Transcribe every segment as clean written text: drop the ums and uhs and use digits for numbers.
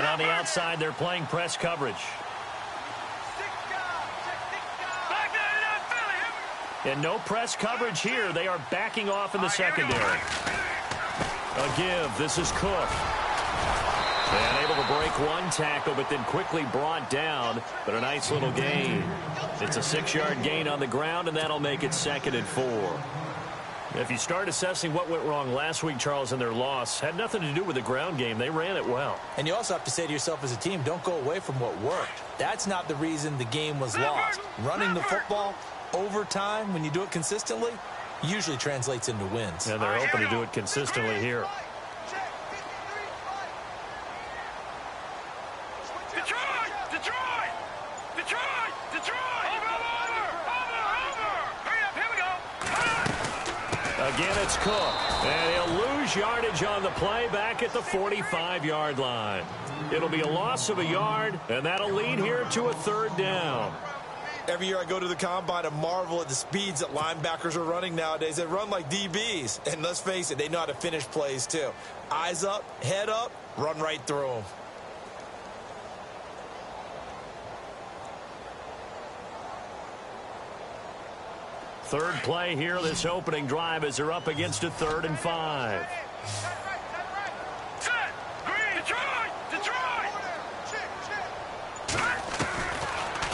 And on the outside, they're playing press coverage. And no press coverage here. They are backing off in the secondary. A give. This is Cook. And able to break one tackle, but then quickly brought down. But a nice little gain. It's a 6-yard gain on the ground, and that'll make it 2nd and 4. If you start assessing what went wrong last week, Charles, in their loss, had nothing to do with the ground game. They ran it well. And you also have to say to yourself as a team, don't go away from what worked. That's not the reason the game was lost. Running the football over time, when you do it consistently, usually translates into wins. And they're hoping to do it consistently here. Again, it's Cook. And he'll lose yardage on the play back at the 45-yard line. It'll be a loss of a yard, and that'll lead here to a 3rd down. Every year I go to the combine and marvel at the speeds that linebackers are running nowadays. They run like DBs. And let's face it, they know how to finish plays too. Eyes up, head up, run right through them. Third play here, this opening drive, as they're up against a 3rd and 5.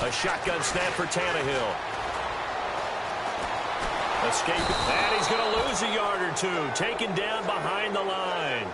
A shotgun snap for Tannehill. Escape, and he's going to lose a yard or two. Taken down behind the line.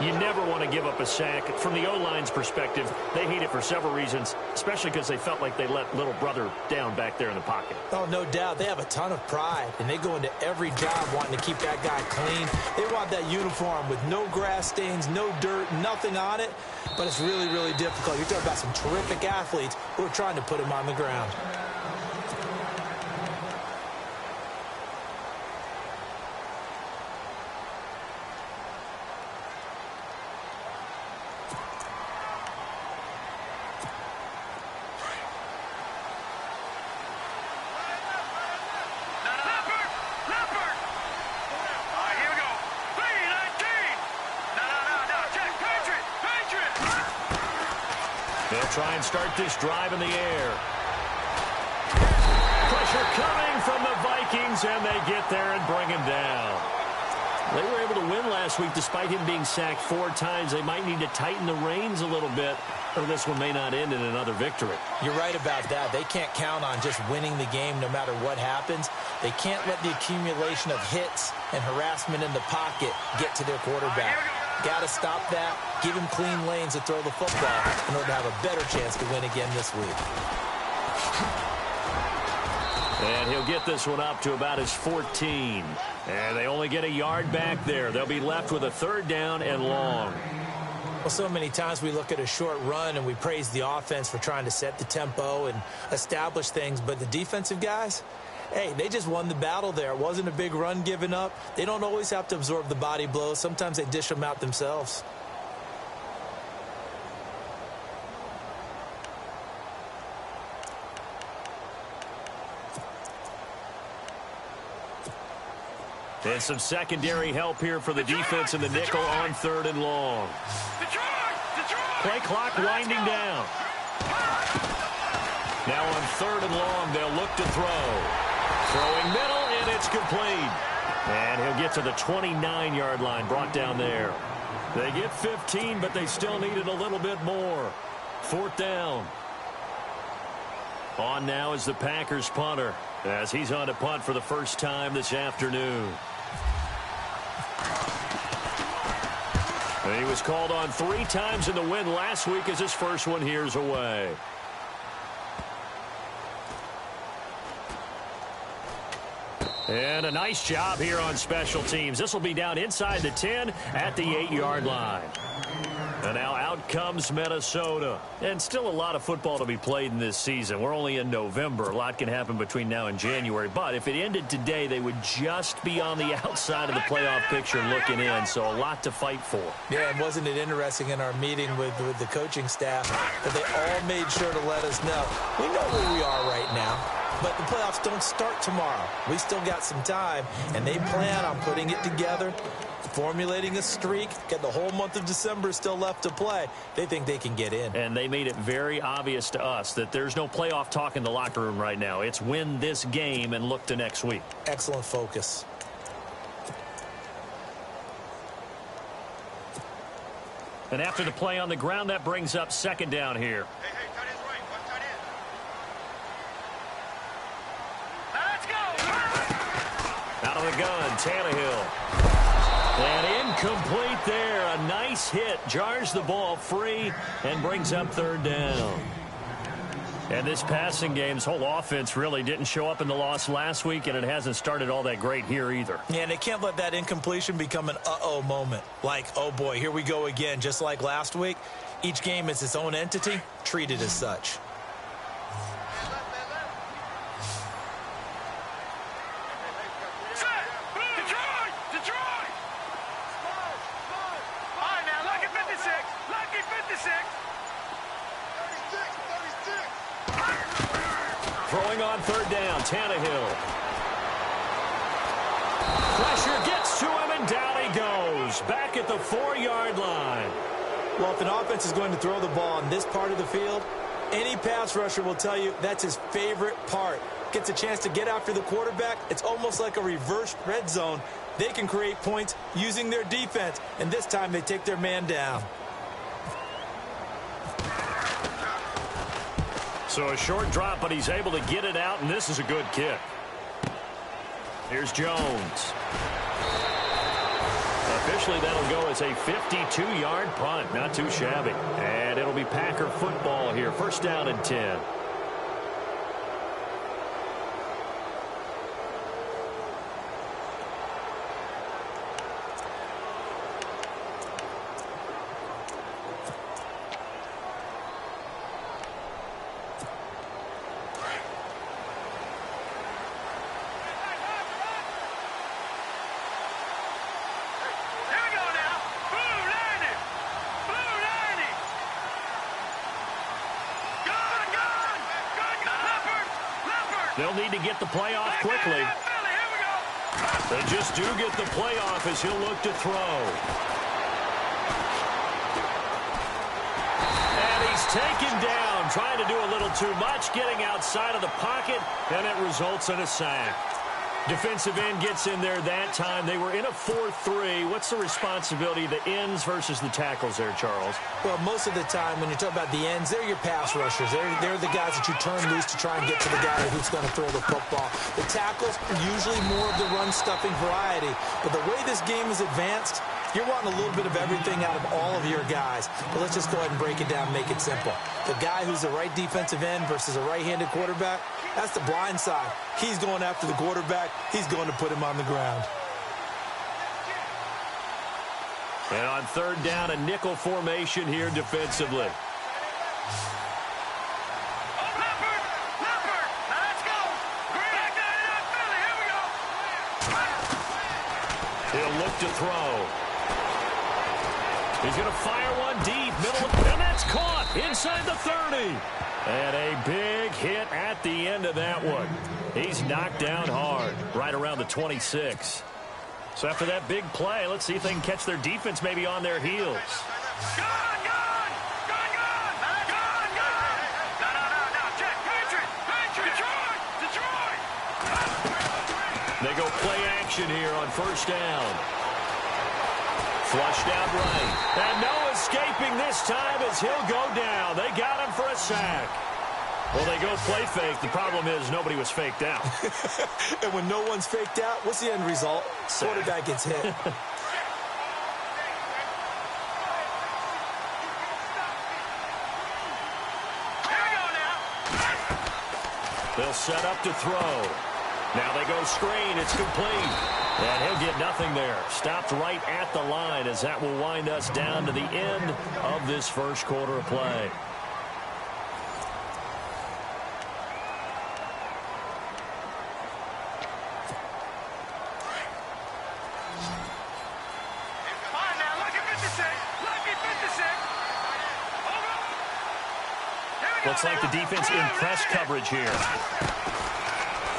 You never want to give up a sack. From the O-line's perspective, they hate it for several reasons, especially because they felt like they let little brother down back there in the pocket. Oh, no doubt. They have a ton of pride, and they go into every job wanting to keep that guy clean. They want that uniform with no grass stains, no dirt, nothing on it, but it's really, really difficult. You're talking about some terrific athletes who are trying to put him on the ground. Try and start this drive in the air. Pressure coming from the Vikings, and they get there and bring him down. They were able to win last week despite him being sacked 4 times. They might need to tighten the reins a little bit, or this one may not end in another victory. You're right about that. They can't count on just winning the game no matter what happens. They can't let the accumulation of hits and harassment in the pocket get to their quarterback. Got to stop that, give him clean lanes to throw the football in order to have a better chance to win again this week. And he'll get this one up to about his 14. And they only get a yard back there. They'll be left with a 3rd down and long. Well, so many times we look at a short run and we praise the offense for trying to set the tempo and establish things, but the defensive guys, hey, they just won the battle there. It wasn't a big run given up. They don't always have to absorb the body blows. Sometimes they dish them out themselves. And some secondary help here for the defense in the nickel on 3rd and long. Play clock winding down. Now on 3rd and long, they'll look to throw. Throwing middle, and it's complete. And he'll get to the 29-yard line, brought down there. They get 15, but they still needed a little bit more. 4th down. On now is the Packers punter, as he's on to punt for the first time this afternoon. And he was called on 3 times in the win last week as his first one here's away. And a nice job here on special teams. This will be down inside the 10 at the 8-yard line. And now out comes Minnesota. And still a lot of football to be played in this season. We're only in November. A lot can happen between now and January. But if it ended today, they would just be on the outside of the playoff picture looking in. So a lot to fight for. Yeah, and wasn't it interesting in our meeting with the coaching staff that they all made sure to let us know. We know where we are right now. but the playoffs don't start tomorrow. We still got some time, and they plan on putting it together, formulating a streak. Got the whole month of December still left to play. They think they can get in. And they made it very obvious to us that there's no playoff talk in the locker room right now. It's win this game and look to next week. Excellent focus. And after the play on the ground, that brings up second down here. Hey, tight end's right. One tight end. Let's go! Out of the gun, Tannehill. And incomplete there. A nice hit. Jars the ball free and brings up third down. And this passing game's whole offense really didn't show up in the loss last week, and it hasn't started all that great here either. Yeah, and they can't let that incompletion become an uh-oh moment. Like, oh boy, here we go again, just like last week. Each game is its own entity, treated as such. Detroit! All right, now, lucky 56. Lucky 56. 36. Throwing on third down, Tannehill. Pressure gets to him, and down he goes. Back at the 4-yard line. Well, if an offense is going to throw the ball on this part of the field, any pass rusher will tell you that's his favorite part. Gets a chance to get after the quarterback. It's almost like a reverse red zone. They can create points using their defense, and this time they take their man down. So a short drop, but he's able to get it out, and this is a good kick. Here's Jones. Officially, that'll go as a 52-yard punt. Not too shabby. And it'll be Packer football here. First down and 10. They'll need to get the play off quickly. They just do get the play off as he'll look to throw. And he's taken down, trying to do a little too much, getting outside of the pocket, and it results in a sack. Defensive end gets in there that time. They were in a 4-3. What's the responsibility of the ends versus the tackles there, Charles? Well, most of the time when you talk about the ends, they're your pass rushers. They're the guys that you turn loose to try and get to the guy who's going to throw the football. The tackles are usually more of the run-stuffing variety. But the way this game is advanced, you're wanting a little bit of everything out of all of your guys. But let's just go ahead and break it down and make it simple. The guy who's the right defensive end versus a right-handed quarterback, that's the blind side. He's going after the quarterback. He's going to put him on the ground. And on third down, a nickel formation here defensively. He'll look to throw. He's going to fire one deep, middle, and that's caught inside the 30. And a big hit at the end of that one. He's knocked down hard, right around the 26. So after that big play, let's see if they can catch their defense maybe on their heels. They go play action here on first down. Flushed out right. And no escaping this time as he'll go down. They got him for a sack. Well, they go play fake. The problem is nobody was faked out. And when no one's faked out, what's the end result? Sack. Quarterback gets hit. They'll set up to throw. Now they go screen. It's complete. And he'll get nothing there. Stopped right at the line as that will wind us down to the end of this first quarter of play. Looks like the defense in press coverage here.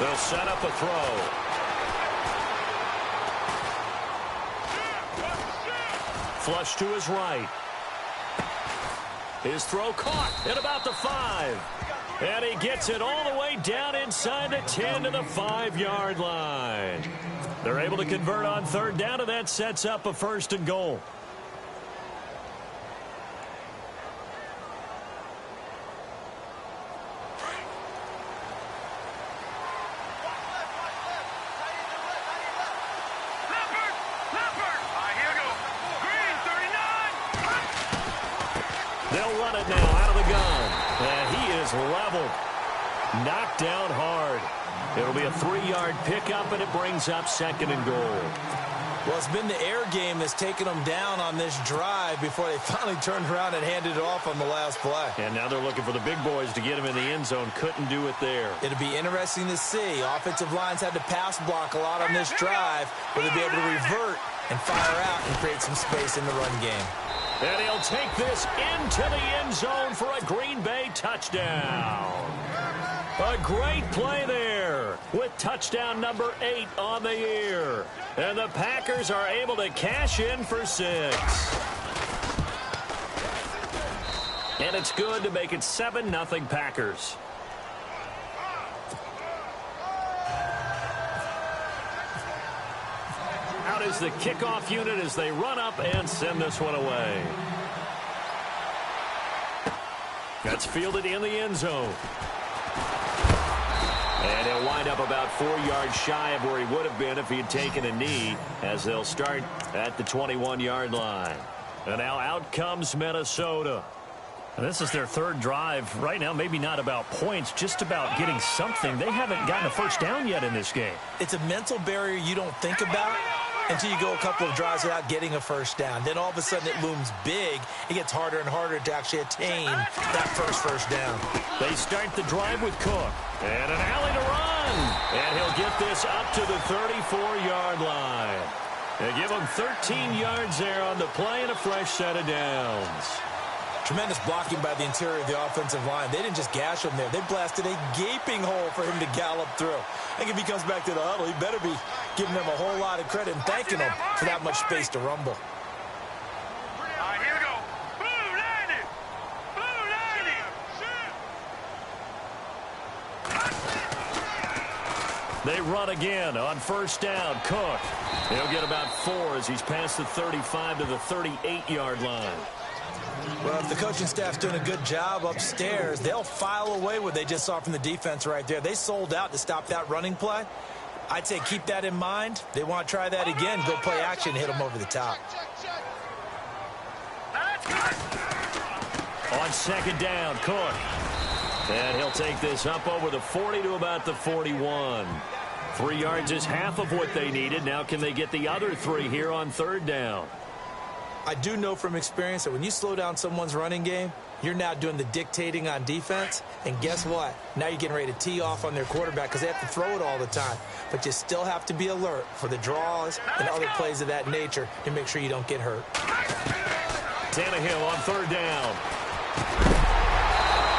They'll set up a throw. Flush to his right. His throw caught at about the 5. And he gets it all the way down inside the 10 to the 5-yard line. They're able to convert on third down, and that sets up a 1st and goal. They'll run it now out of the gun. And he is leveled. Knocked down hard. It'll be a 3-yard pickup, and it brings up 2nd and goal. Well, it's been the air game that's taken them down on this drive before they finally turned around and handed it off on the last play. And now they're looking for the big boys to get him in the end zone. Couldn't do it there. It'll be interesting to see. Offensive lines had to pass block a lot on this drive. Will they be able to revert and fire out and create some space in the run game? And he'll take this into the end zone for a Green Bay touchdown. A great play there with touchdown number 8 on the year. And the Packers are able to cash in for 6. And it's good to make it 7-0 Packers. Out is the kickoff unit as they run up and send this one away. That's fielded in the end zone. And he'll wind up about 4 yards shy of where he would have been if he had taken a knee, as they'll start at the 21-yard line. And now out comes Minnesota. And this is their 3rd drive. Right now, maybe not about points, just about getting something. They haven't gotten a first down yet in this game. It's a mental barrier you don't think about until you go a couple of drives without getting a first down. Then all of a sudden it looms big. It gets harder and harder to actually attain that first down. They start the drive with Cook. And an alley to run. And he'll get this up to the 34-yard line. They give him 13 yards there on the play and a fresh set of downs. Tremendous blocking by the interior of the offensive line. They didn't just gash him there. They blasted a gaping hole for him to gallop through. I think if he comes back to the huddle, he better be giving them a whole lot of credit and thanking them for that much space to rumble. All right, here we go. Blue 90. Blue 90. They run again on first down. Cook. He'll get about 4 as he's past the 35 to the 38-yard line. Well, if the coaching staff's doing a good job upstairs, they'll file away what they just saw from the defense right there. They sold out to stop that running play. I'd say keep that in mind. They want to try that again, go play action, hit them over the top. On second down, Cook. And he'll take this up over the 40 to about the 41. 3 yards is half of what they needed. Now can they get the other 3 here on third down? I do know from experience that when you slow down someone's running game, you're now doing the dictating on defense. And guess what? Now you're getting ready to tee off on their quarterback because they have to throw it all the time. But you still have to be alert for the draws and other plays of that nature to make sure you don't get hurt. Tannehill on third down.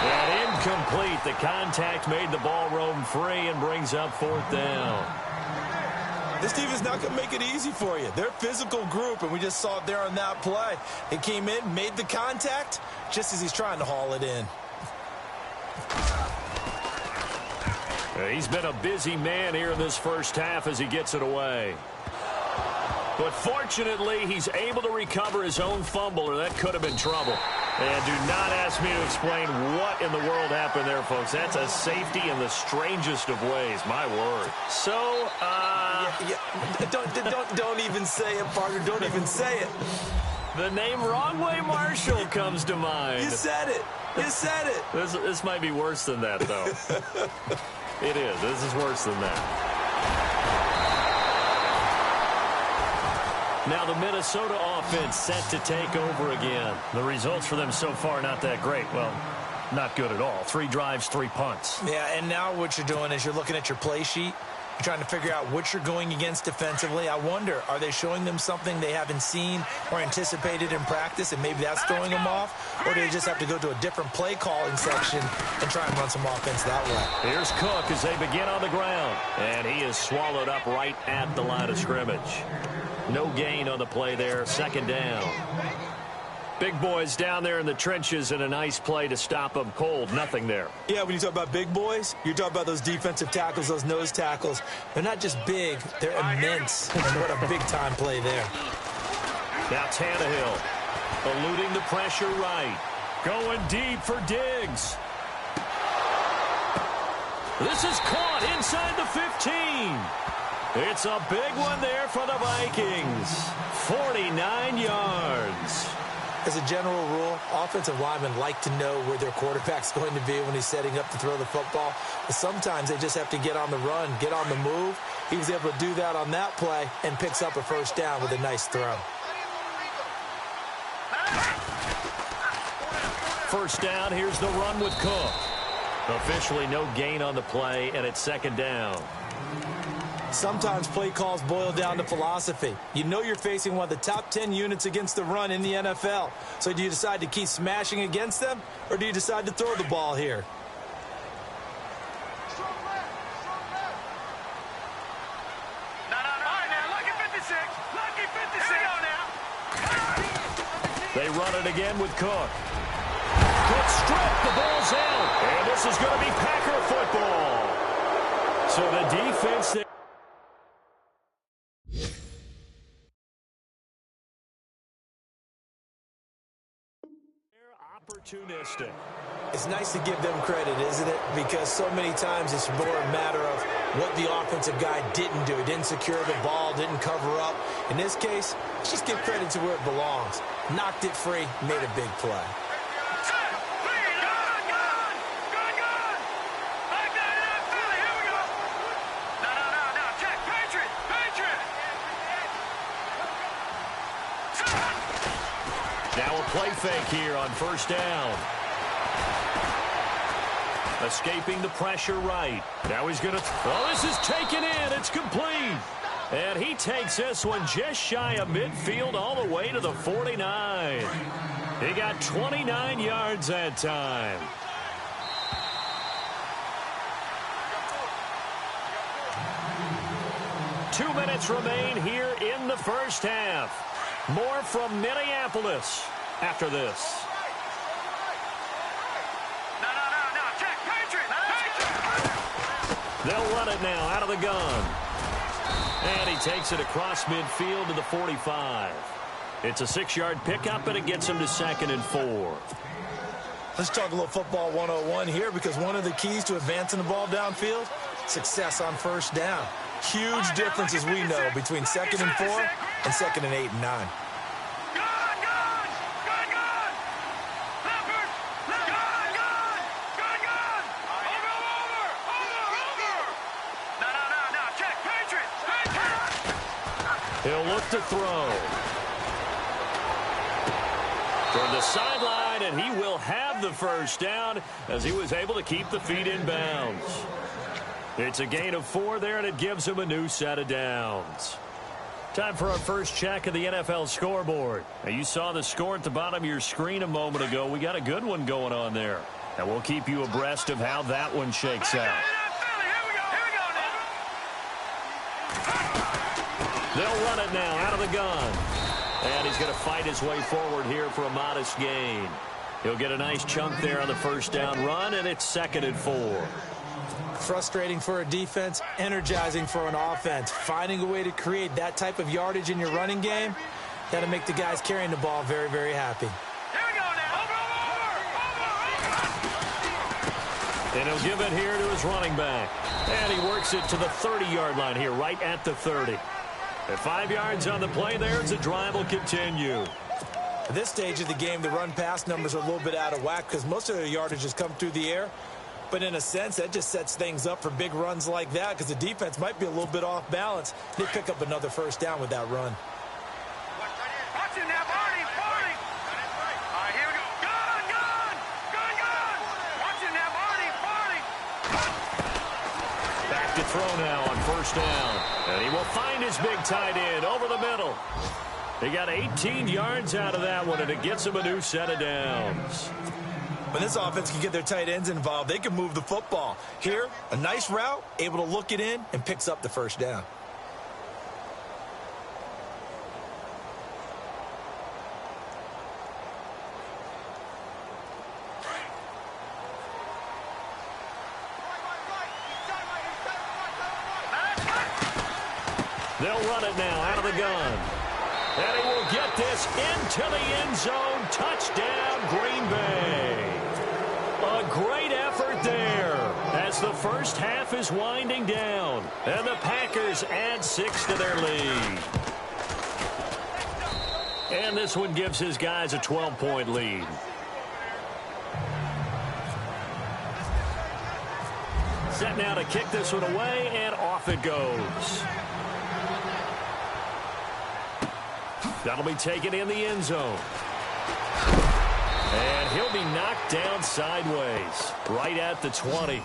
And incomplete. The contact made the ball roam free and brings up 4th down. This defense not going to make it easy for you. They're a physical group, and we just saw it there on that play. It came in, made the contact, just as he's trying to haul it in. He's been a busy man here in this first half as he gets it away. But fortunately, he's able to recover his own fumble, or that could have been trouble. And do not ask me to explain what in the world happened there, folks. That's a safety in the strangest of ways, my word. So, Don't even say it, partner. Don't even say it. The name Wrong Way Marshall comes to mind. You said it. You said it. This might be worse than that, though. It is. This is worse than that. Now the Minnesota offense set to take over again. The results for them so far not that great. Well, not good at all. 3 drives, 3 punts. Yeah, and now what you're doing is you're looking at your play sheet, You're trying to figure out what you're going against defensively. I wonder, are they showing them something they haven't seen or anticipated in practice, and maybe that's throwing them off? Or do they just have to go to a different play calling section and try and run some offense that way? Here's Cook as they begin on the ground. And he is swallowed up right at the line of scrimmage. No gain on the play there. Second down. Big boys down there in the trenches, and a nice play to stop them cold. Nothing there. Yeah, when you talk about big boys, you're talking about those defensive tackles, those nose tackles. They're not just big, they're immense. And what a big-time play there. Now Tannehill eluding the pressure right. Going deep for Diggs. This is caught inside the 15. It's a big one there for the Vikings. 49 yards. As a general rule, offensive linemen like to know where their quarterback's going to be when he's setting up to throw the football. But sometimes they just have to get on the run, get on the move. He was able to do that on that play and picks up a first down with a nice throw. First down, here's the run with Cook. Officially no gain on the play, and it's second down. Sometimes play calls boil down to philosophy. You know you're facing one of the top 10 units against the run in the NFL. So do you decide to keep smashing against them, or do you decide to throw the ball here? They run it again with Cook. Cook stripped, the ball's out. And this is going to be Packer football. So the defense there. Opportunistic. It's nice to give them credit, isn't it? Because so many times it's more a matter of what the offensive guy didn't do. He didn't secure the ball, didn't cover up. In this case, let's just give credit to where it belongs. Knocked it free, made a big play. Now a play fake here on first down. Escaping the pressure right. Now he's going to... Oh, this is taken in. It's complete. And he takes this one just shy of midfield all the way to the 49. He got 29 yards that time. Two minutes remain here in the first half. More from Minneapolis after this. They'll run it now out of the gun. And he takes it across midfield to the 45. It's a 6-yard pickup, and it gets him to 2nd and 4. Let's talk a little football 101 here, because one of the keys to advancing the ball downfield, success on first down. Huge difference, as we know, between 2nd and 4 and 2nd and 8 and 9. He'll look to throw. From the sideline, and he will have the first down as he was able to keep the feet in bounds. It's a gain of 4 there, and it gives him a new set of downs. Time for our first check of the NFL scoreboard. Now, you saw the score at the bottom of your screen a moment ago. We got a good one going on there. And we'll keep you abreast of how that one shakes out. They'll run it now out of the gun. And he's going to fight his way forward here for a modest gain. He'll get a nice chunk there on the first down run, and it's 2nd and 4. Frustrating for a defense, energizing for an offense. Finding a way to create that type of yardage in your running game, that'll make the guys carrying the ball very, very happy. And he'll give it here to his running back. And he works it to the 30-yard line here, right at the 30. At 5 yards on the play there, as the drive will continue. At this stage of the game, the run-pass numbers are a little bit out of whack because most of their yardage has come through the air. But in a sense, that just sets things up for big runs like that because the defense might be a little bit off balance. They pick up another first down with that run. Watch him now, Barney. All right, here we go. Gun. Watch him now, Barney. Back to throw now on first down. And he will find his big tight end over the middle. He got 18 yards out of that one, and it gets him a new set of downs. When this offense can get their tight ends involved, they can move the football. Here, a nice route, able to look it in, and picks up the first down. They'll run it now out of the gun. And he will get this into the end zone. Touchdown, Green Bay. A great effort there as the first half is winding down. And the Packers add 6 to their lead. And this one gives his guys a 12-point lead. Set now to kick this one away, and off it goes. That'll be taken in the end zone. And he'll be knocked down sideways, right at the 20.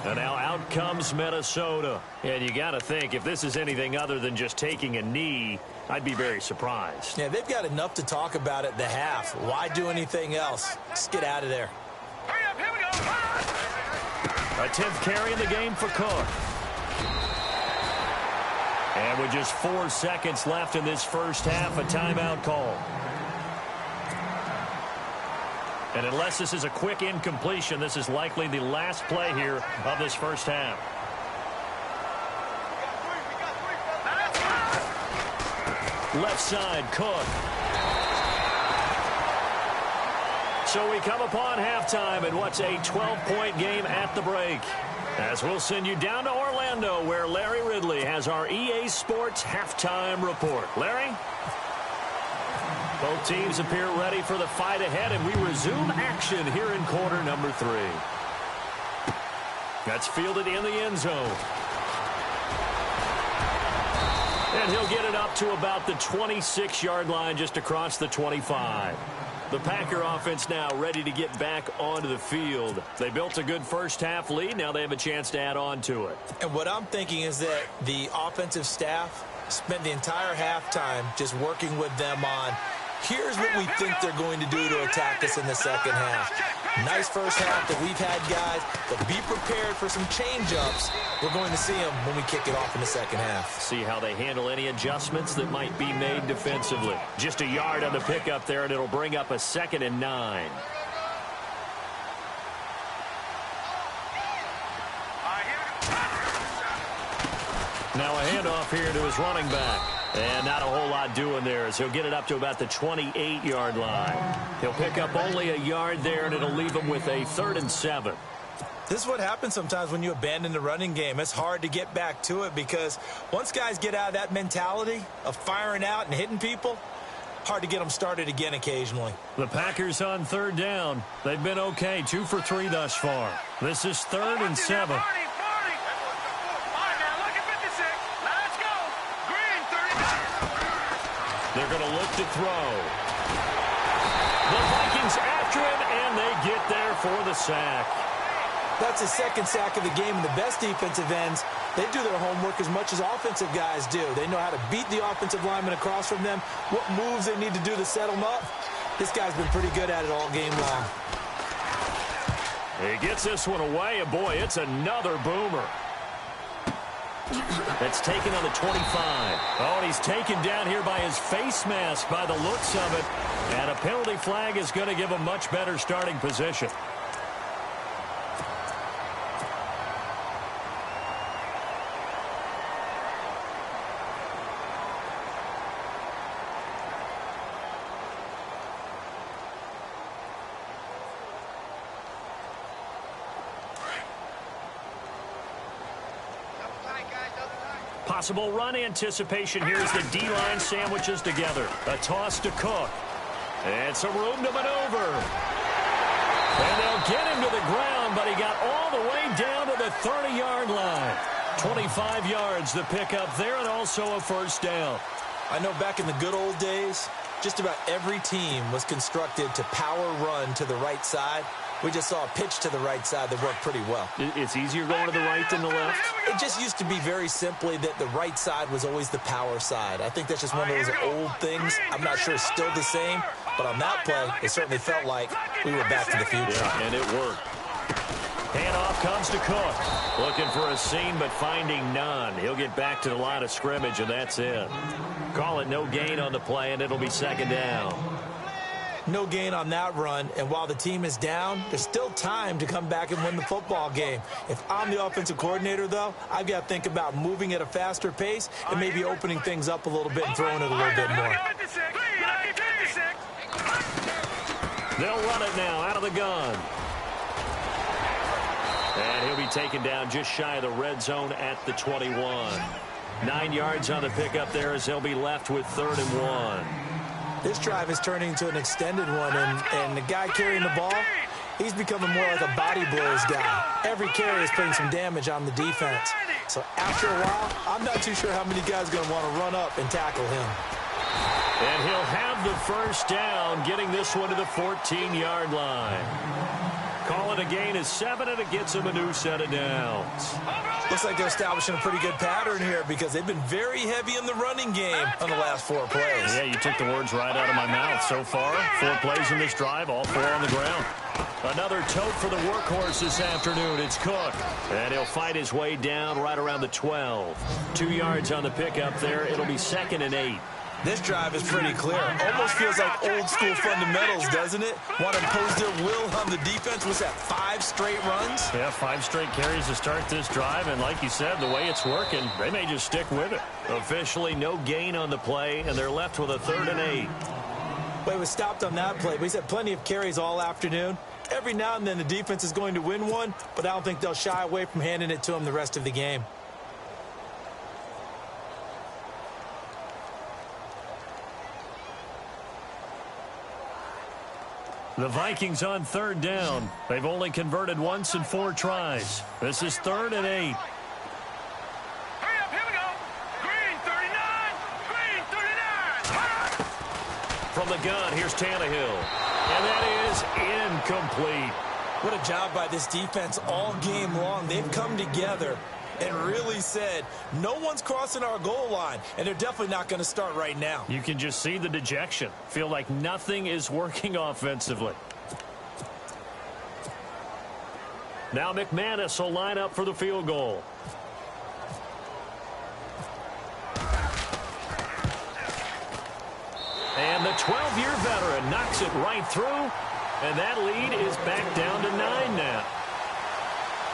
And now out comes Minnesota. And you got to think, if this is anything other than just taking a knee, I'd be very surprised. Yeah, they've got enough to talk about at the half. Why do anything else? Just get out of there. Hurry up, here we go. A 10th carry in the game for Cook. And with just 4 seconds left in this first half, a timeout call. And unless this is a quick incompletion, this is likely the last play here of this first half. Left side, Cook. So we come upon halftime in what's a 12-point game at the break. As we'll send you down to Orlando, where Larry Ridley has our EA Sports halftime report. Larry? Both teams appear ready for the fight ahead, and we resume action here in quarter number 3. That's fielded in the end zone. And he'll get it up to about the 26-yard line, just across the 25. The Packer offense now ready to get back onto the field. They built a good first-half lead. Now they have a chance to add on to it. And what I'm thinking is that the offensive staff spent the entire halftime just working with them on, here's what we think they're going to do to attack us in the second half. Nice first half that we've had, guys, but be prepared for some change-ups. We're going to see them when we kick it off in the second half. See how they handle any adjustments that might be made defensively. Just a yard on the pickup there, and it'll bring up a 2nd and 9. Now a handoff here to his running back. And not a whole lot doing there as he'll get it up to about the 28-yard line. He'll pick up only a yard there, and it'll leave him with a 3rd and 7. This is what happens sometimes when you abandon the running game. It's hard to get back to it because once guys get out of that mentality of firing out and hitting people, hard to get them started again occasionally. The Packers on 3rd down. They've been okay, 2 for 3 thus far. This is 3rd and 7. They're going to look to throw. The Vikings after him, and they get there for the sack. That's his 2nd sack of the game, and the best defensive ends, they do their homework as much as offensive guys do. They know how to beat the offensive lineman across from them, what moves they need to do to set them up. This guy's been pretty good at it all game long. He gets this one away, and boy, it's another boomer. That's taken on the 25. Oh, and he's taken down here by his face mask by the looks of it. And a penalty flag is going to give him much better starting position. Possible run anticipation here as the D-line sandwiches together. A toss to Cook. And some room to maneuver. And they'll get him to the ground, but he got all the way down to the 30-yard line. 25 yards to pick up there, and also a 1st down. I know back in the good old days, just about every team was constructed to power run to the right side. We just saw a pitch to the right side that worked pretty well. It's easier going to the right than the left? It just used to be very simply that the right side was always the power side. I think that's just one of those old things. I'm not sure it's still the same, but on that play, it certainly felt like we were back to the future. Yeah, and it worked. Handoff comes to Cook. Looking for a seam, but finding none. He'll get back to the line of scrimmage, and that's it. Call it no gain on the play, and it'll be second down. No gain on that run, and while the team is down, there's still time to come back and win the football game. If I'm the offensive coordinator, though, I've got to think about moving at a faster pace and maybe opening things up a little bit and throwing it a little bit more. They'll run it now out of the gun. And he'll be taken down just shy of the red zone at the 21. 9 yards on the pickup there as they'll be left with 3rd and 1. This drive is turning into an extended one, and the guy carrying the ball, he's becoming more like a body blows guy. Every carry is putting some damage on the defense. So after a while, I'm not too sure how many guys are going to want to run up and tackle him. And he'll have the first down, getting this one to the 14-yard line. Call it a gain of 7, and it gets him a new set of downs. Looks like they're establishing a pretty good pattern here because they've been very heavy in the running game on the last 4 plays. Yeah, you took the words right out of my mouth. So far, 4 plays in this drive, all 4 on the ground. Another tote for the workhorse this afternoon. It's Cook. And he'll fight his way down right around the 12. 2 yards on the pickup there. It'll be 2nd and 8. This drive is pretty clear. Almost feels like old-school fundamentals, doesn't it? Want to impose their will on the defense. Was that 5 straight runs? Yeah, 5 straight carries to start this drive, and like you said, the way it's working, they may just stick with it. Officially no gain on the play, and they're left with a 3rd and 8. Well, he was stopped on that play, but he's had plenty of carries all afternoon. Every now and then the defense is going to win one, but I don't think they'll shy away from handing it to him the rest of the game. The Vikings on 3rd down. They've only converted once in 4 tries. This is 3rd and 8. Hurry up, here we go. Green 39, green 39. From the gun, here's Tannehill. And that is incomplete. What a job by this defense all game long. They've come together and really said, no one's crossing our goal line, and they're definitely not going to start right now. You can just see the dejection. Feel like nothing is working offensively. Now McManus will line up for the field goal. And the 12-year veteran knocks it right through, and that lead is back down to 9 now.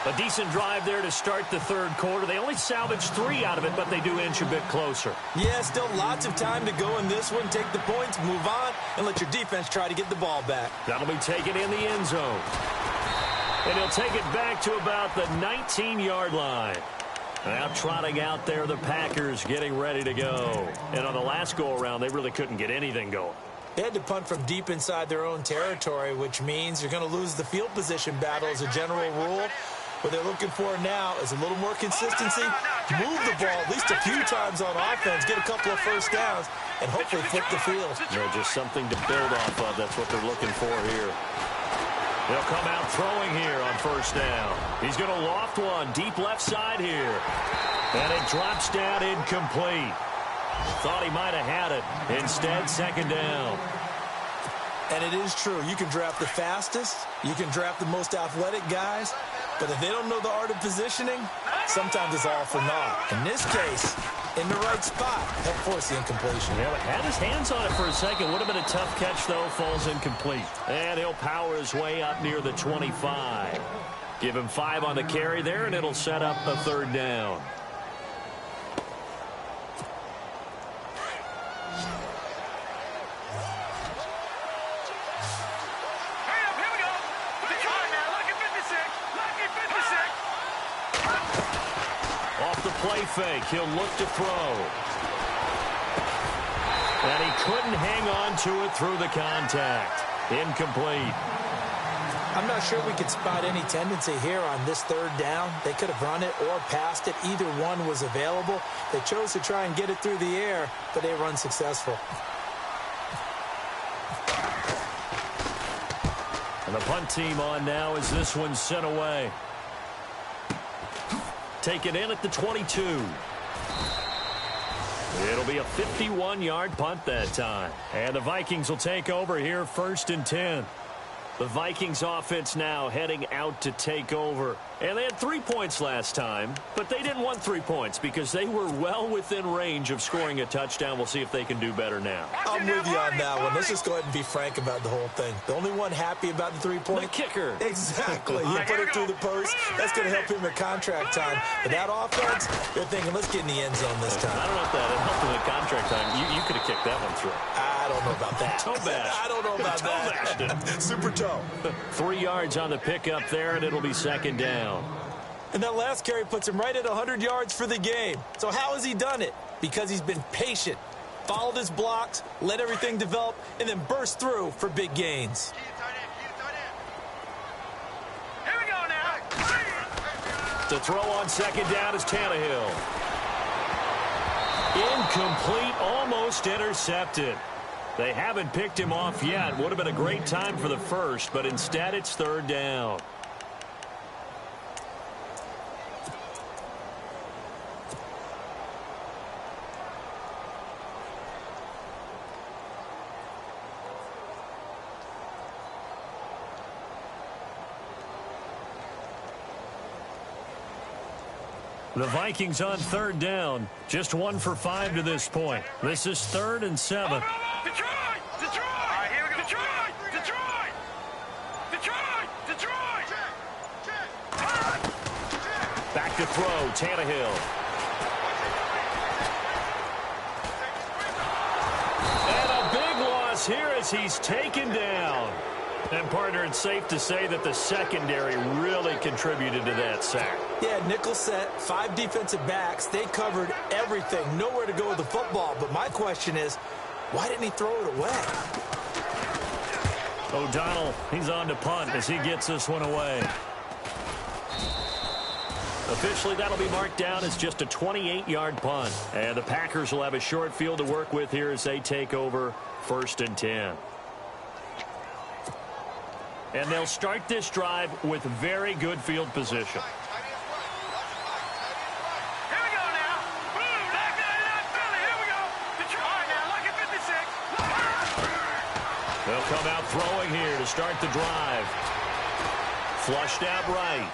A decent drive there to start the 3rd quarter. They only salvaged 3 out of it, but they do inch a bit closer. Yeah, still lots of time to go in this one. Take the points, move on, and let your defense try to get the ball back. That'll be taken in the end zone. And he'll take it back to about the 19-yard line. Now trotting out there, the Packers getting ready to go. And on the last go-around, they really couldn't get anything going. They had to punt from deep inside their own territory, which means you're going to lose the field position battle as a general rule. What they're looking for now is a little more consistency, move the ball at least a few times on offense, get a couple of first downs, and hopefully flip the field. Just something to build off of. That's what they're looking for here. They'll come out throwing here on 1st down. He's going to loft one deep left side here. And it drops down incomplete. Thought he might have had it. Instead, 2nd down. And it is true. You can draft the fastest. You can draft the most athletic guys. But if they don't know the art of positioning, sometimes it's all for naught. In this case, in the right spot, help force the incompletion. Yeah, but had his hands on it for a second. Would have been a tough catch, though. Falls incomplete. And he'll power his way up near the 25. Give him 5 on the carry there, and it'll set up a 3rd down. Play fake. He'll look to throw. And he couldn't hang on to it through the contact. Incomplete. I'm not sure we could spot any tendency here on this 3rd down. They could have run it or passed it. Either one was available. They chose to try and get it through the air, but they were unsuccessful. The punt team on now as this one's sent away. Taken in at the 22. It'll be a 51-yard punt that time. And the Vikings will take over here 1st and 10. The Vikings offense now heading out to take over. And they had 3 points last time, but they didn't want 3 points because they were well within range of scoring a touchdown. We'll see if they can do better now. I'm with you on that one. Let's just go ahead and be frank about the whole thing. The only one happy about the 3-point? The kicker. Exactly. You put it through the post. That's going to help him at contract time. But that offense, they're thinking, let's get in the end zone this time. I don't know if that helped him at contract time. You could have kicked that one through. I don't know about that. Toe bash. I don't know about that. Super toe. 3 yards on the pickup there, and it'll be 2nd down. And that last carry puts him right at 100 yards for the game. So how has he done it? Because he's been patient, followed his blocks, let everything develop, and then burst through for big gains. Here we go now. To throw on 2nd down is Tannehill. Incomplete, almost intercepted. They haven't picked him off yet. Would have been a great time for the first, but instead it's 3rd down. The Vikings on 3rd down. Just 1 for 5 to this point. This is 3rd and 7. Detroit! Detroit! All right, here we go. Detroit! Detroit! Detroit! Detroit! Back to throw, Tannehill. And a big loss here as he's taken down. And, partner, it's safe to say that the secondary really contributed to that sack. Yeah, nickel set, 5 defensive backs. They covered everything. Nowhere to go with the football. But my question is, why didn't he throw it away? O'Donnell, he's on to punt as he gets this one away. Officially, that'll be marked down as just a 28-yard punt. And the Packers will have a short field to work with here as they take over 1st and 10. And they'll start this drive with very good field position. Here we go now. Boom! Knock that out, Philly. Here we go. Detroit now. Lucky 56. They'll come out throwing here to start the drive. Flushed out right.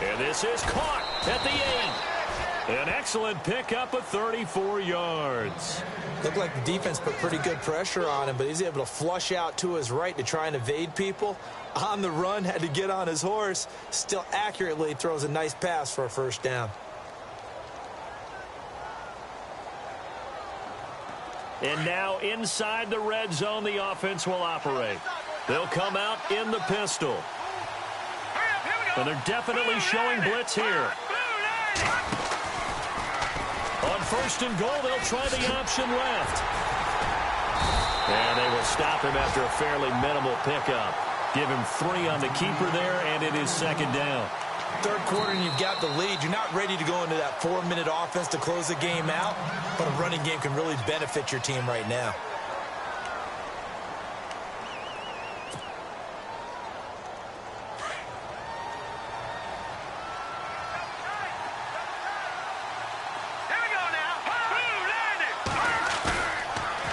And this is caught at the 8. An excellent pickup of 34 yards. Looked like the defense put pretty good pressure on him, but he's able to flush out to his right to try and evade people. On the run, had to get on his horse. Still accurately throws a nice pass for a 1st down. And now inside the red zone, the offense will operate. They'll come out in the pistol. And they're definitely showing blitz here. On 1st and goal, they'll try the option left. And they will stop him after a fairly minimal pickup. Give him 3 on the keeper there, and it is 2nd down. 3rd quarter and you've got the lead. You're not ready to go into that 4-minute offense to close the game out, but a running game can really benefit your team right now.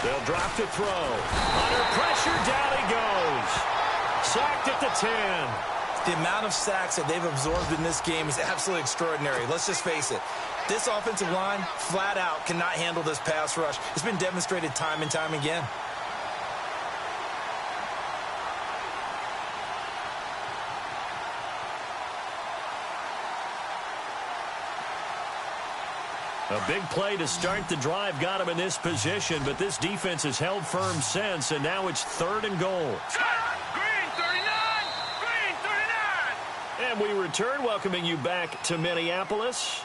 They'll drop to throw. Under pressure, down he goes. Sacked at the 10. The amount of sacks that they've absorbed in this game is absolutely extraordinary. Let's just face it. This offensive line, flat out, cannot handle this pass rush. It's been demonstrated time and time again. A big play to start the drive got him in this position, but this defense has held firm since, and now it's 3rd and goal. Green 39! Green 39! And we return, welcoming you back to Minneapolis.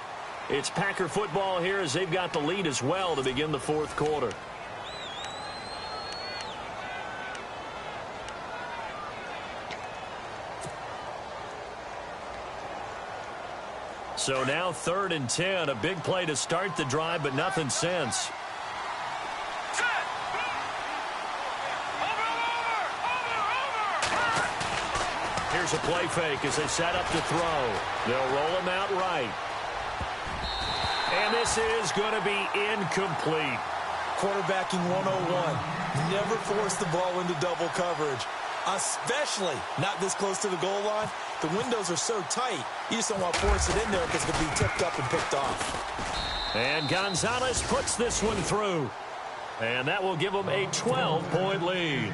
It's Packer football here as they've got the lead as well to begin the 4th quarter. So now 3rd and 10, a big play to start the drive, but nothing since. Over! Here's a play fake as they set up to throw. They'll roll him out right. And this is going to be incomplete. Quarterbacking 101. Never force the ball into double coverage, especially not this close to the goal line. The windows are so tight, you just don't want to force it in there because it could be tipped up and picked off. And Gonzalez puts this one through. And that will give them a 12-point lead.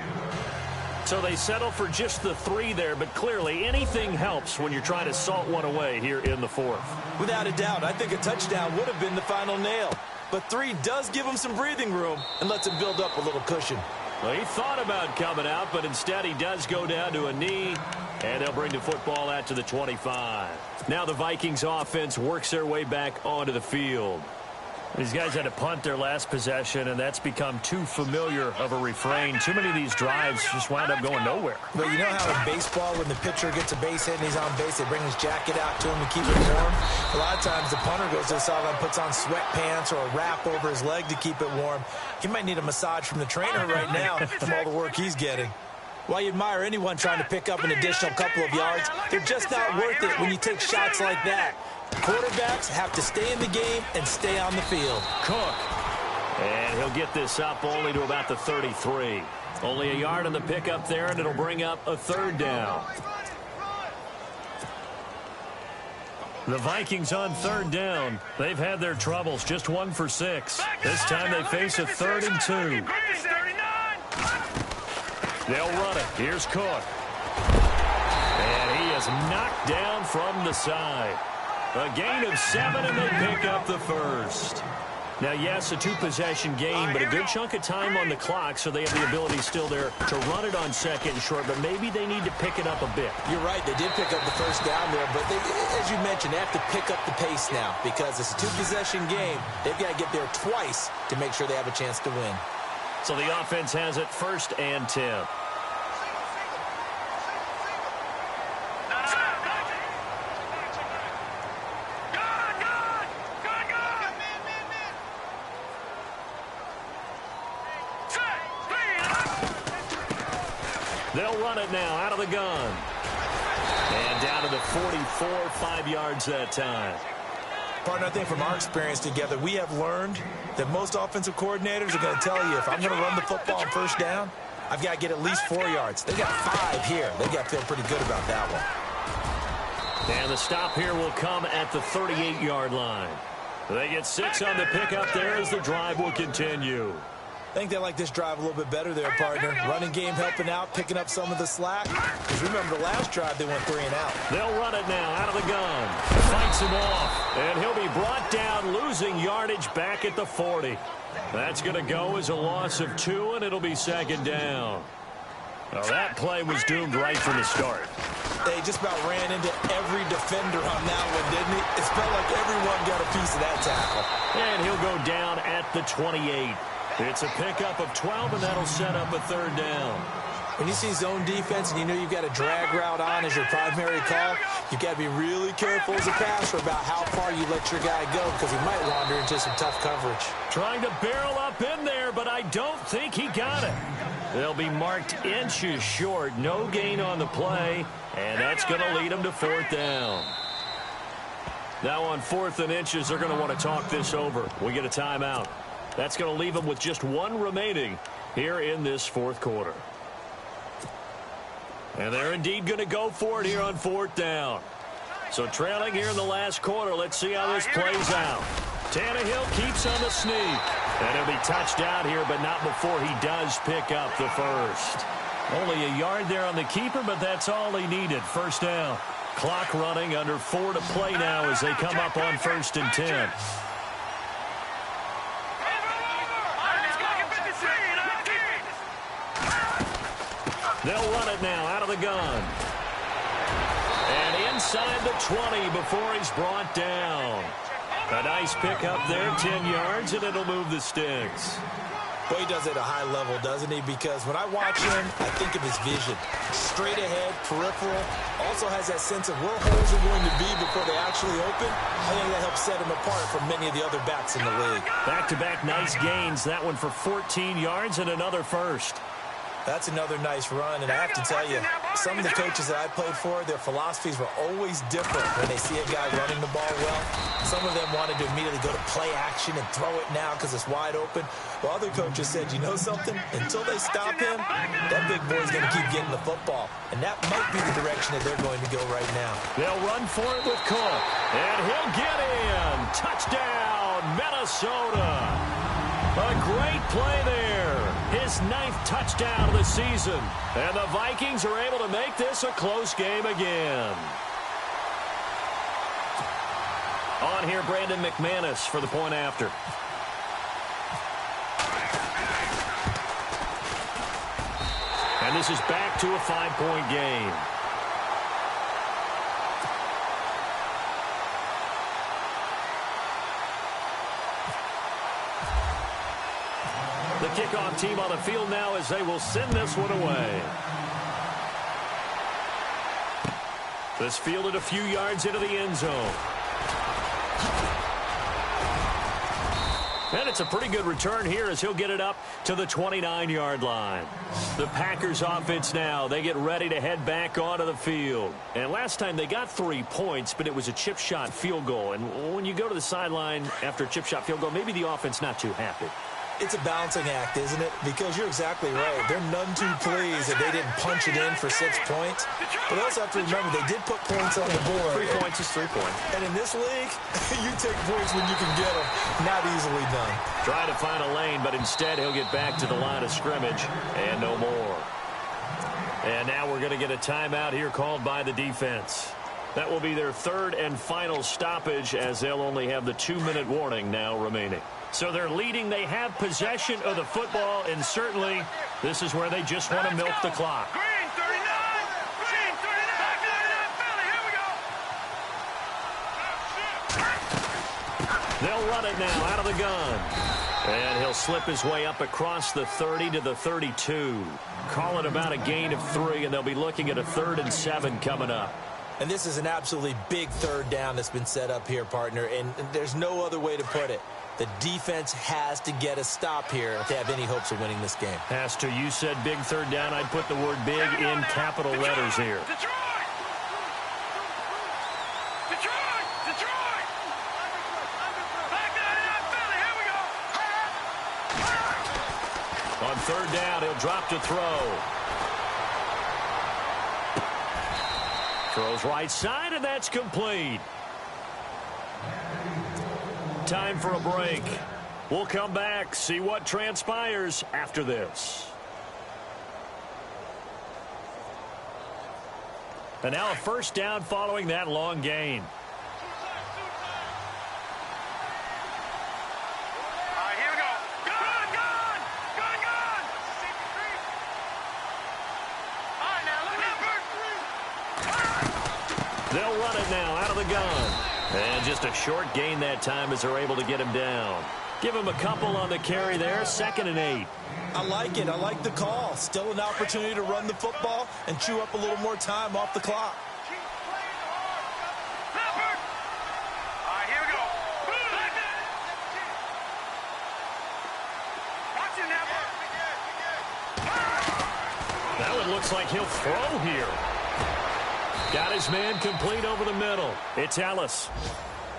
So they settle for just the 3 there, but clearly anything helps when you're trying to salt one away here in the 4th. Without a doubt, I think a touchdown would have been the final nail. But 3 does give him some breathing room and lets him build up a little cushion. Well, he thought about coming out, but instead he does go down to a knee, and they'll bring the football out to the 25. Now the Vikings offense works their way back onto the field. These guys had to punt their last possession, and that's become too familiar of a refrain. Too many of these drives just wound up going nowhere. But you know how in baseball, when the pitcher gets a base hit and he's on base, they bring his jacket out to him to keep it warm? A lot of times the punter goes to the sideline, puts on sweatpants or a wrap over his leg to keep it warm. He might need a massage from the trainer right now from all the work he's getting. While you admire anyone trying to pick up an additional couple of yards, they're just not worth it when you take shots like that. Quarterbacks have to stay in the game and stay on the field. Cook. And he'll get this up only to about the 33. Only a yard on the pickup there, and it'll bring up a 3rd down. The Vikings on 3rd down. They've had their troubles, just 1 for 6. This time they face a 3rd and 2. They'll run it. Here's Cook. And he is knocked down from the side. A gain of 7, and they pick up the 1st. Now, yes, a 2-possession game, but a good chunk of time on the clock, so they have the ability still there to run it on 2nd and short, but maybe they need to pick it up a bit. You're right. They did pick up the 1st down there, but they, as you mentioned, they have to pick up the pace now because it's a 2-possession game. They've got to get there twice to make sure they have a chance to win. So the offense has it 1st and 10. They'll run it now out of the gun. And down to the 44, 5 yards that time. Partner, I think from our experience together, we have learned that most offensive coordinators are going to tell you, if I'm going to run the football on 1st down, I've got to get at least 4 yards. They got 5 here. They got to feel pretty good about that one. And the stop here will come at the 38-yard line. They get 6 on the pickup there as the drive will continue. I think they like this drive a little bit better there, partner. Running game helping out, picking up some of the slack. Because remember, the last drive, they went 3 and out. They'll run it now out of the gun. Fights him off. And he'll be brought down, losing yardage back at the 40. That's going to go as a loss of 2, and it'll be 2nd down. Well, that play was doomed right from the start. They just about ran into every defender on that one, didn't he? It felt like everyone got a piece of that tackle. And he'll go down at the 28. It's a pickup of 12, and that'll set up a 3rd down. When you see zone defense and you know you've got a drag route on as your primary call, you've got to be really careful as a passer about how far you let your guy go because he might wander into some tough coverage. Trying to barrel up in there, but I don't think he got it. They'll be marked inches short. No gain on the play, and that's going to lead them to 4th down. Now on 4th and inches, they're going to want to talk this over. We get a timeout. That's going to leave them with just 1 remaining here in this 4th quarter. And they're indeed going to go for it here on 4th down. So trailing here in the last quarter, let's see how this plays out. Tannehill keeps on the sneak. And he'll be touched down here, but not before he does pick up the 1st. Only a yard there on the keeper, but that's all he needed. 1st down. Clock running, under 4 to play now as they come up on 1st and 10. They'll run it now out of the gun. And inside the 20 before he's brought down. A nice pickup there, 10 yards, and it'll move the sticks. Boy, he does it at a high level, doesn't he? Because when I watch him, I think of his vision. Straight ahead, peripheral. Also has that sense of where holes are going to be before they actually open. I think that helps set him apart from many of the other backs in the league. Back-to-back nice gains. That one for 14 yards and another 1st. That's another nice run, and I have to tell you, some of the coaches that I played for, their philosophies were always different when they see a guy running the ball well. Some of them wanted to immediately go to play action and throw it now because it's wide open. While other coaches said, you know something? Until they stop him, that big boy's going to keep getting the football. And that might be the direction that they're going to go right now. They'll run for it with Cook. And he'll get in. Touchdown, Minnesota. A great play there. His 9th touchdown of the season. And the Vikings are able to make this a close game again. On here, Brandon McManus for the point after. And this is back to a 5-point game. The kickoff team on the field now as they will send this one away. This fielded a few yards into the end zone. And it's a pretty good return here as he'll get it up to the 29-yard line. The Packers offense now, they get ready to head back onto the field. And last time they got 3 points, but it was a chip shot field goal. And when you go to the sideline after a chip shot field goal, maybe the offense not too happy. It's a balancing act, isn't it? Because you're exactly right. They're none too pleased that they didn't punch it in for 6 points. But they also have to remember they did put points on the board. 3 points is 3 points. And in this league, you take points when you can get them. Not easily done. Trying to find a lane, but instead he'll get back to the line of scrimmage and no more. And now we're going to get a timeout here called by the defense. That will be their 3rd and final stoppage as they'll only have the 2-minute warning now remaining. So they're leading. They have possession of the football, and certainly this is where they just want to milk the clock. Green 39! Green 39! Here we go! They'll run it now out of the gun. And he'll slip his way up across the 30 to the 32. Call it about a gain of 3, and they'll be looking at a 3rd and 7 coming up. And this is an absolutely big 3rd down that's been set up here, partner, and there's no other way to put it. The defense has to get a stop here if they have any hopes of winning this game. Pastor, you said big 3rd down. I'd put the word big in capital letters here. Detroit! Detroit! Detroit! Back 99 Philly, here we go! On 3rd down, he'll drop to throw. Throws right side, and that's complete. Time for a break. We'll come back, see what transpires after this. And now a 1st down following that long gain. All right, here we go. Gun! Gun! Gun! Gun! All right, now, look out, Bert. They'll run it now out of the gun. And just a short gain that time as they're able to get him down. Give him a couple on the carry there, 2nd and 8. I like it. I like the call. Still an opportunity to run the football and chew up a little more time off the clock. Now, Bert. All right, here we go. Back there. Watch it now, Bert. That one looks like he'll throw here. Got his man complete over the middle. It's Ellis.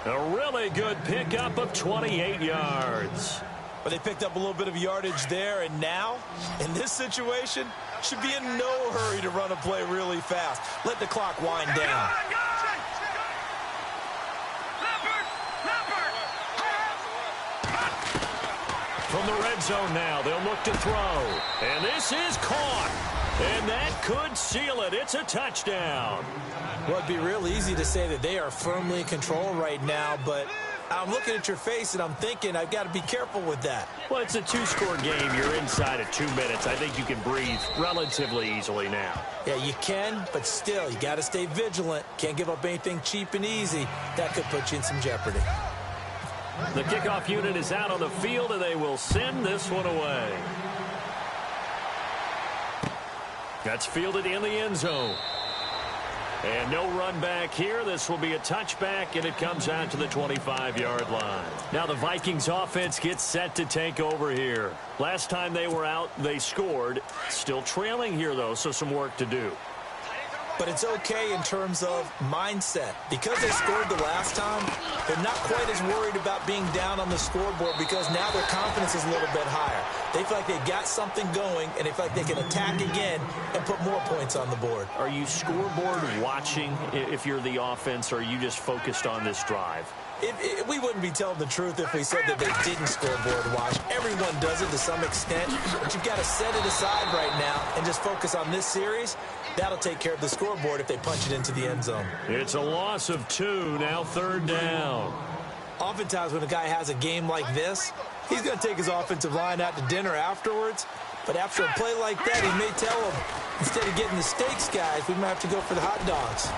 A really good pickup of 28 yards. But they picked up a little bit of yardage there, and now, in this situation, should be in no hurry to run a play really fast. Let the clock wind down. From the red zone now, they'll look to throw. And this is caught. And that could seal it. It's a touchdown. Well, it'd be real easy to say that they are firmly in control right now, but I'm looking at your face and I'm thinking I've got to be careful with that. Well, it's a 2-score game. You're inside of 2 minutes. I think you can breathe relatively easily now. Yeah, you can, but still, you got to stay vigilant. Can't give up anything cheap and easy. That could put you in some jeopardy. The kickoff unit is out on the field, and they will send this one away. That's fielded in the end zone. And no run back here. This will be a touchback, and it comes out to the 25-yard line. Now the Vikings offense gets set to take over here. Last time they were out, they scored. Still trailing here, though, so some work to do. But it's okay in terms of mindset. Because they scored the last time, they're not quite as worried about being down on the scoreboard because now their confidence is a little bit higher. They feel like they've got something going, and they feel like they can attack again and put more points on the board. Are you scoreboard watching if you're the offense, or are you just focused on this drive? We wouldn't be telling the truth if we said that they didn't scoreboard watch. Everyone does it to some extent, but you've got to set it aside right now and just focus on this series. That'll take care of the scoreboard if they punch it into the end zone. It's a loss of 2, now 3rd down. Oftentimes when a guy has a game like this, he's going to take his offensive line out to dinner afterwards. But after a play like that, he may tell them, instead of getting the steaks, guys, we might have to go for the hot dogs.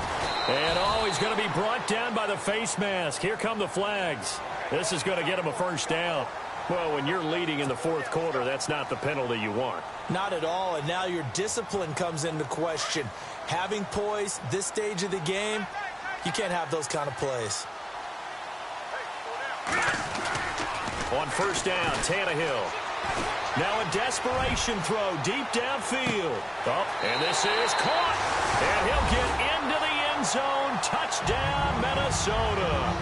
And he's going to be brought down by the face mask. Here come the flags. This is going to get him a 1st down. Well, when you're leading in the 4th quarter, that's not the penalty you want. Not at all, and now your discipline comes into question. Having poise this stage of the game, you can't have those kind of plays. On 1st down, Tannehill. Now a desperation throw deep downfield. And this is caught. And he'll get into the end zone. Touchdown, Minnesota.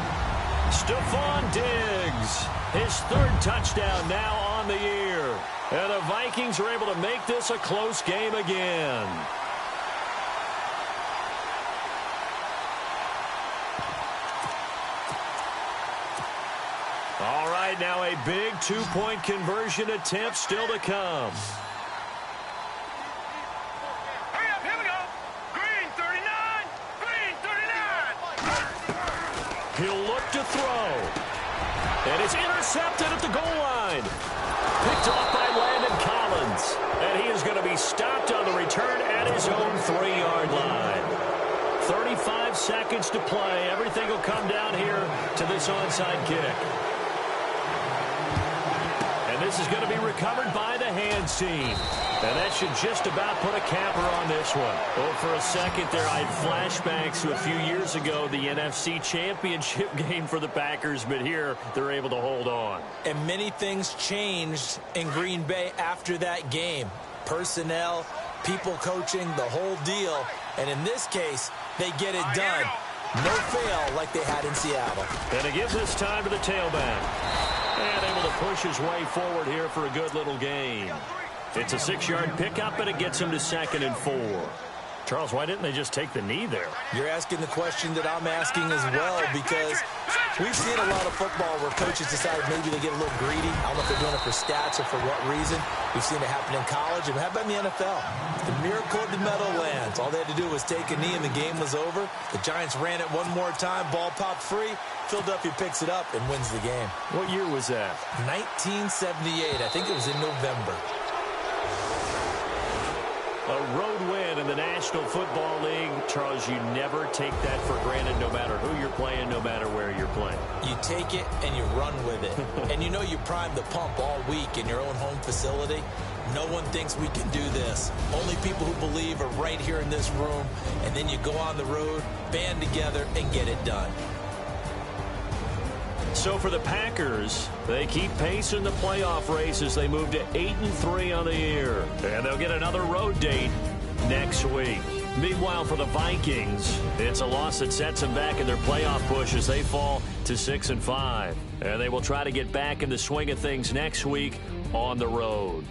Stephon Diggs, his 3rd touchdown now on the year. And the Vikings are able to make this a close game again. All right, now a big 2-point conversion attempt still to come. Hurry up, here we go. Green 39. Green 39. He'll look to throw. And it's intercepted at the goal line. Picked off by Landon Collins. And he is going to be stopped on the return at his own 3-yard line. 35 seconds to play. Everything will come down here to this onside kick. This is going to be recovered by the hands team. And that should just about put a capper on this one. Well, for a second there, I had flashbacks to a few years ago, the NFC Championship game for the Packers, but here they're able to hold on. And many things changed in Green Bay after that game. Personnel, people coaching, the whole deal. And in this case, they get it done. No fail like they had in Seattle. And it gives this time to the tailback. And able to push his way forward here for a good little gain. It's a 6-yard pickup, and it gets him to 2nd and 4. Charles, why didn't they just take the knee there? You're asking the question that I'm asking as well, because we've seen a lot of football where coaches decide maybe they get a little greedy. I don't know if they're doing it for stats or for what reason. We've seen it happen in college, and how about in the NFL? The miracle of the Meadowlands. All they had to do was take a knee, and the game was over. The Giants ran it one more time. Ball popped free. Philadelphia picks it up and wins the game. What year was that? 1978. I think it was in November. A road win in the National Football League. Charles, you never take that for granted, no matter who you're playing, no matter where you're playing. You take it and you run with it. And you know you primed the pump all week in your own home facility. No one thinks we can do this. Only people who believe are right here in this room. And then you go on the road, band together, and get it done. So for the Packers, they keep pace in the playoff race as they move to 8-3 on the year. And they'll get another road date next week. Meanwhile, for the Vikings, it's a loss that sets them back in their playoff push as they fall to 6-5. And they will try to get back in the swing of things next week on the road.